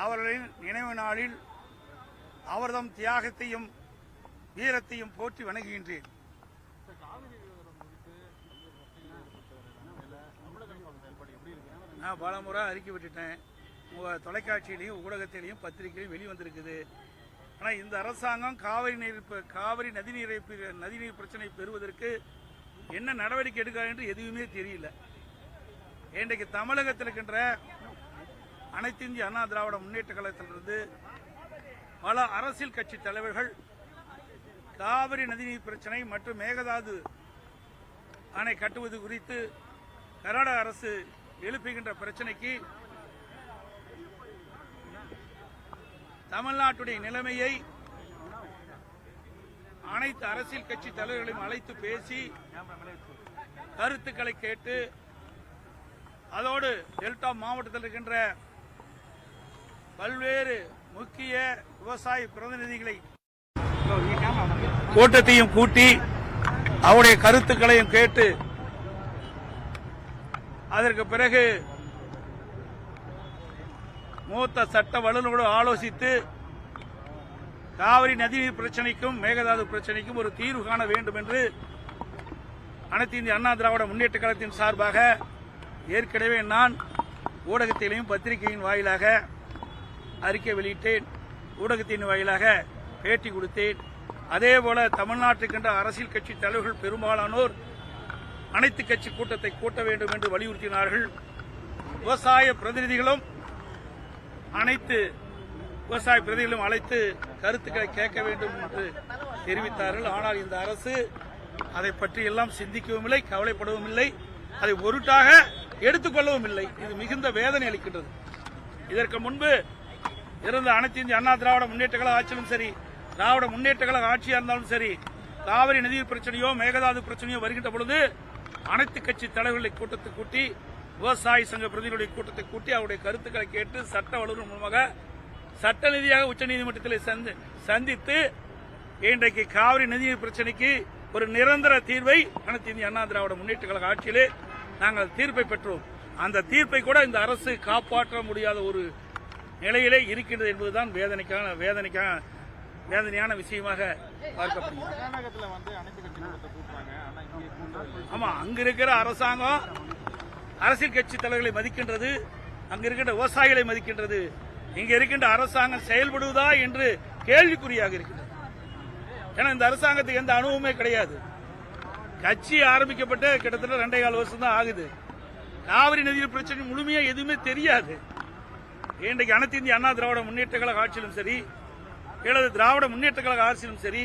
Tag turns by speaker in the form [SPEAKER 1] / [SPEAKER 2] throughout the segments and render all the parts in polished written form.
[SPEAKER 1] அவர்களின் நினைவு நாளில் அவர்தம் தியாகத்தையும் வீரத்தையும் போற்றி வணங்குகின்றேன். நான் பல முறை அறிக்கை விட்டுட்டேன். தொலைக்காட்சியிலையும் ஊடகத்திலையும் பத்திரிகையிலையும் வெளிவந்திருக்குது. ஆனால் இந்த அரசாங்கம் காவிரி நதிநீர் பிரச்சனை பெறுவதற்கு என்ன நடவடிக்கை எடுக்கிறார் என்று எதுவுமே தெரியல. இன்றைக்கு தமிழகத்தில் இருக்கின்ற அனைத்து இந்திய அண்ணா திராவிட முன்னேற்ற கழகத்திலிருந்து பல அரசியல் கட்சி தலைவர்கள் காவிரி நதிநீர் பிரச்சனை மற்றும் மேகதாது அணை கட்டுவது குறித்து கர்நாடக அரசு எழுப்புகின்ற பிரச்சனைக்கு தமிழ்நாட்டுடைய நிலைமையை அனைத்து அரசியல் கட்சி தலைவர்களையும் அழைத்து பேசி கருத்துக்களை கேட்டு அதோடு டெல்டா மாவட்டத்தில் இருக்கின்ற பல்வேறு முக்கிய விவசாய பிரதிநிதிகளை கூட்டத்தையும் கூட்டி அவருடைய கருத்துக்களையும் கேட்டு அதற்கு பிறகு மூத்த சட்ட வல்லுநரோடு ஆலோசித்து காவிரி நதிநீர் பிரச்சனைக்கும் மேகதாது பிரச்சனைக்கும் ஒரு தீர்வு காண வேண்டும் என்று அனைத்து இந்திய அண்ணா திராவிட முன்னேற்ற கழகத்தின் சார்பாக ஏற்கனவே நான் ஊடகத்திலையும் பத்திரிகையின் வாயிலாக அறிக்கை வெளியிட்டேன். ஊடகத்தின் வாயிலாக பேட்டி கொடுத்தேன். அதேபோல தமிழ்நாட்டுக்கின்ற அரசியல் கட்சி தலைவர்கள் பெரும்பாலானோர் அனைத்து கட்சி கூட்டத்தை கூட்ட வேண்டும் என்று வலியுறுத்தினார்கள். விவசாய பிரதிநிதிகளும் அனைத்து விவசாய பிரதிநிதிகளும் அழைத்து கருத்துக்களை கேட்க வேண்டும் என்று தெரிவித்தார்கள். ஆனால் இந்த அரசு அதை பற்றி எல்லாம் சிந்திக்கவும் இல்லை, கவலைப்படவும் இல்லை, அதை பொருட்டாக எடுத்துக்கொள்ளவும் இல்லை. இது மிகுந்த வேதனை அளிக்கின்றது. இதற்கு முன்பு இருந்த அனைத்து இந்திய அண்ணா திராவிட முன்னேற்ற கழக ஆட்சியிலும் சரி, திராவிட முன்னேற்ற கழக ஆட்சியா இருந்தாலும் சரி, காவிரி நதிநீர் பிரச்சனையோ மேகதாது பிரச்சனையோ வருகின்ற பொழுது அனைத்து கட்சி தலைவர்களை கூட்டத்தை கூட்டி விவசாய சங்க பிரதிநிதிகளுடைய கூட்டத்தை கூட்டி அவருடைய கருத்துக்களை கேட்டு சட்ட வல்லுநர் மூலமாக சட்ட ரீதியாக உச்சநீதிமன்றத்தில் சந்தித்து இன்றைக்கு காவிரி நதிநீர் பிரச்சனைக்கு ஒரு நிரந்தர தீர்வை அனைத்து இந்திய அண்ணா திராவிட முன்னேற்ற கழக ஆட்சியிலே நாங்கள் தீர்ப்பை பெற்றோம். அந்த தீர்ப்பை கூட இந்த அரசு காப்பாற்ற முடியாத ஒரு நிலையிலே இருக்கின்றது என்பதுதான் வேதனையான விஷயமாக பார்க்கப்படுகிறது. ஆமா, அங்க இருக்கிற அரசாங்கம் அரசியல் கட்சி தலைவர்களை மதிக்கின்றது, அங்க இருக்கின்ற விவசாயிகளை மதிக்கின்றது. இங்க இருக்கின்ற அரசாங்கம் செயல்படுவதா என்று கேள்விக்குறியாக இருக்கின்றது. ஏன்னா இந்த அரசாங்கத்துக்கு எந்த அனுபவமே கிடையாது. கட்சி ஆரம்பிக்கப்பட்ட கிட்டத்தட்ட 2.25 வருஷம் தான் ஆகுது. காவிரி நதிநீர் பிரச்சனை முழுமையா எதுவுமே தெரியாது. இன்றைக்கு அனைத்து இந்திய அண்ணா திராவிட முன்னேற்ற கழக ஆட்சியிலும் சரி, அல்லது திராவிட முன்னேற்ற கழக ஆட்சியிலும் சரி,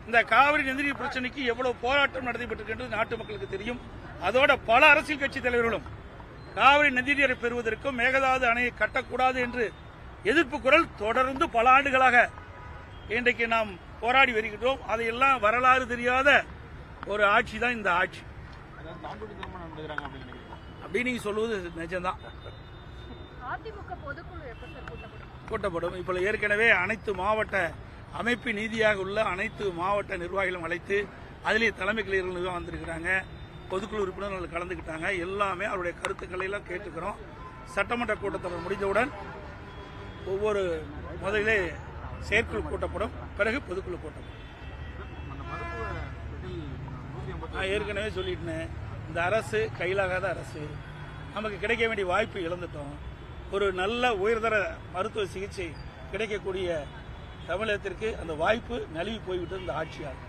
[SPEAKER 1] இந்த காவிரி நதிநீர் பிரச்சனைக்கு எவ்வளவு போராட்டம் நடைபெற்றிருக்கின்றது நாட்டு மக்களுக்கு தெரியும். அதோட பல அரசியல் கட்சி தலைவர்களும் காவிரி நதிநீரை பெறுவதற்கும் மேகதாது அணையை கட்டக்கூடாது என்று எதிர்ப்பு குரல் தொடர்ந்து பல ஆண்டுகளாக இன்றைக்கு நாம் போராடி வருகின்றோம். அதையெல்லாம் வரலாறு தெரியாத ஒரு ஆட்சி தான் இந்த ஆட்சி. அப்படி நீங்க சொல்லுவது நிஜம்தான். கூட்டப்படும். இப்போ ஏற்கனவே அனைத்து மாவட்ட அமைப்பு நீதியாக உள்ள அனைத்து மாவட்ட நிர்வாகிகளும் அழைத்து அதிலே தலைமை கலைஞர்கள் வந்திருக்கிறாங்க. பொதுக்குழு உறுப்பினர்கள் கலந்துக்கிட்டாங்க. எல்லாமே அவருடைய கருத்துக்களை எல்லாம் கேட்டுக்கிறோம். சட்டமன்ற கூட்டத்தொடர் முடிந்தவுடன் ஒவ்வொரு முதலிலே செயற்குழு கூட்டப்படும், பிறகு பொதுக்குழு கூட்டப்படும். நான் ஏற்கனவே சொல்லிட்டேன், இந்த அரசு கையிலாகாத அரசு. நமக்கு கிடைக்க வேண்டிய வாய்ப்பு இழந்துட்டோம். ஒரு நல்ல உயர்தர மருத்துவ சிகிச்சை கிடைக்கக்கூடிய தமிழகத்திற்கு அந்த வாய்ப்பு நழுவி போய்விட்டது இந்த ஆட்சியால்.